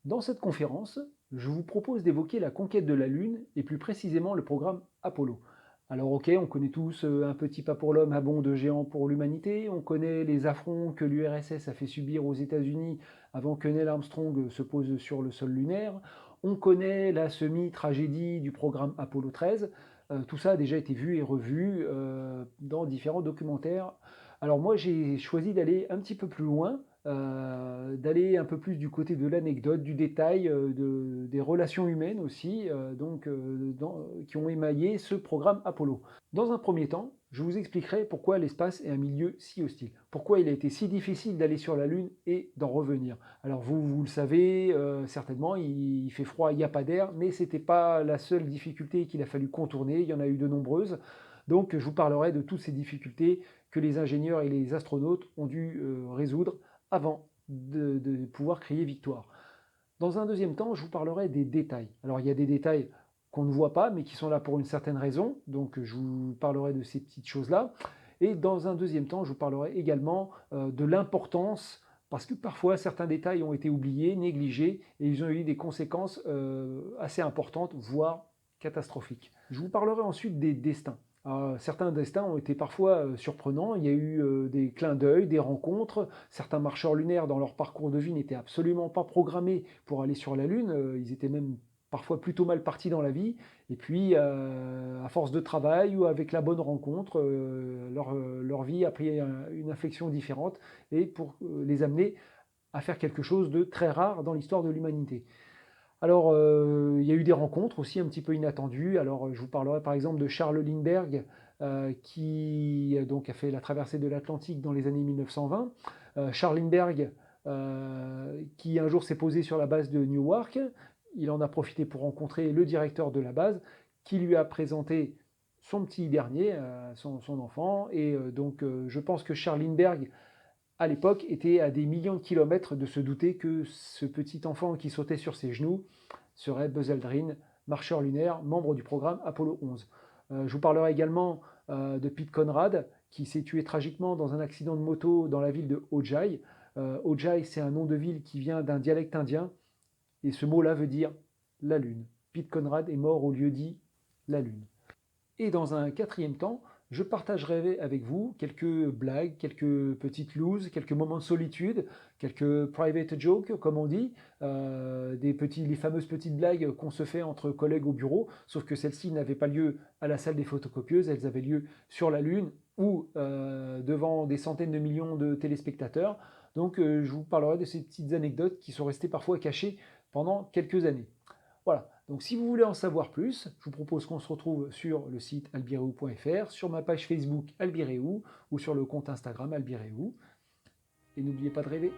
Dans cette conférence, je vous propose d'évoquer la conquête de la Lune et plus précisément le programme Apollo. Alors ok, on connaît tous un petit pas pour l'homme, un bond de géant pour l'humanité, on connaît les affronts que l'URSS a fait subir aux États-Unis avant que Neil Armstrong se pose sur le sol lunaire, on connaît la semi-tragédie du programme Apollo 13, tout ça a déjà été vu et revu dans différents documentaires. Alors moi j'ai choisi d'aller un petit peu plus loin, d'aller un peu plus du côté de l'anecdote, du détail, des relations humaines aussi, qui ont émaillé ce programme Apollo. Dans un premier temps, je vous expliquerai pourquoi l'espace est un milieu si hostile, pourquoi il a été si difficile d'aller sur la Lune et d'en revenir. Alors vous le savez certainement, il fait froid, il n'y a pas d'air, mais ce n'était pas la seule difficulté qu'il a fallu contourner, il y en a eu de nombreuses. Donc je vous parlerai de toutes ces difficultés que les ingénieurs et les astronautes ont dû résoudre avant de pouvoir crier victoire. Dans un deuxième temps, je vous parlerai des détails. Alors il y a des détails qu'on ne voit pas, mais qui sont là pour une certaine raison, donc je vous parlerai de ces petites choses-là. Et dans un deuxième temps, je vous parlerai également de l'importance, parce que parfois certains détails ont été oubliés, négligés, et ils ont eu des conséquences assez importantes, voire catastrophiques. Je vous parlerai ensuite des destins. Certains destins ont été parfois surprenants, il y a eu des clins d'œil, des rencontres, certains marcheurs lunaires dans leur parcours de vie n'étaient absolument pas programmés pour aller sur la Lune, ils étaient même parfois plutôt mal partis dans la vie, et puis à force de travail ou avec la bonne rencontre, leur vie a pris une inflexion différente, et pour les amener à faire quelque chose de très rare dans l'histoire de l'humanité. Alors, il y a eu des rencontres aussi un petit peu inattendues. Alors, je vous parlerai par exemple de Charles Lindbergh, qui donc, a fait la traversée de l'Atlantique dans les années 1920. Charles Lindbergh, qui un jour s'est posé sur la base de Newark. Il en a profité pour rencontrer le directeur de la base, qui lui a présenté son petit dernier, son enfant. Et je pense que Charles Lindbergh à l'époque, était à des millions de kilomètres de se douter que ce petit enfant qui sautait sur ses genoux serait Buzz Aldrin, marcheur lunaire, membre du programme Apollo 11. Je vous parlerai également de Pete Conrad, qui s'est tué tragiquement dans un accident de moto dans la ville de Ojai. Ojai, c'est un nom de ville qui vient d'un dialecte indien, et ce mot-là veut dire la Lune. Pete Conrad est mort au lieu dit la Lune. Et dans un quatrième temps, je partagerai avec vous quelques blagues, quelques petites looses, quelques moments de solitude, quelques private jokes, comme on dit, les fameuses petites blagues qu'on se fait entre collègues au bureau, sauf que celles-ci n'avaient pas lieu à la salle des photocopieuses, elles avaient lieu sur la Lune ou devant des centaines de millions de téléspectateurs. Donc je vous parlerai de ces petites anecdotes qui sont restées parfois cachées pendant quelques années. Voilà, donc si vous voulez en savoir plus, je vous propose qu'on se retrouve sur le site albireu.fr, sur ma page Facebook Albireu ou sur le compte Instagram Albireu. Et n'oubliez pas de rêver.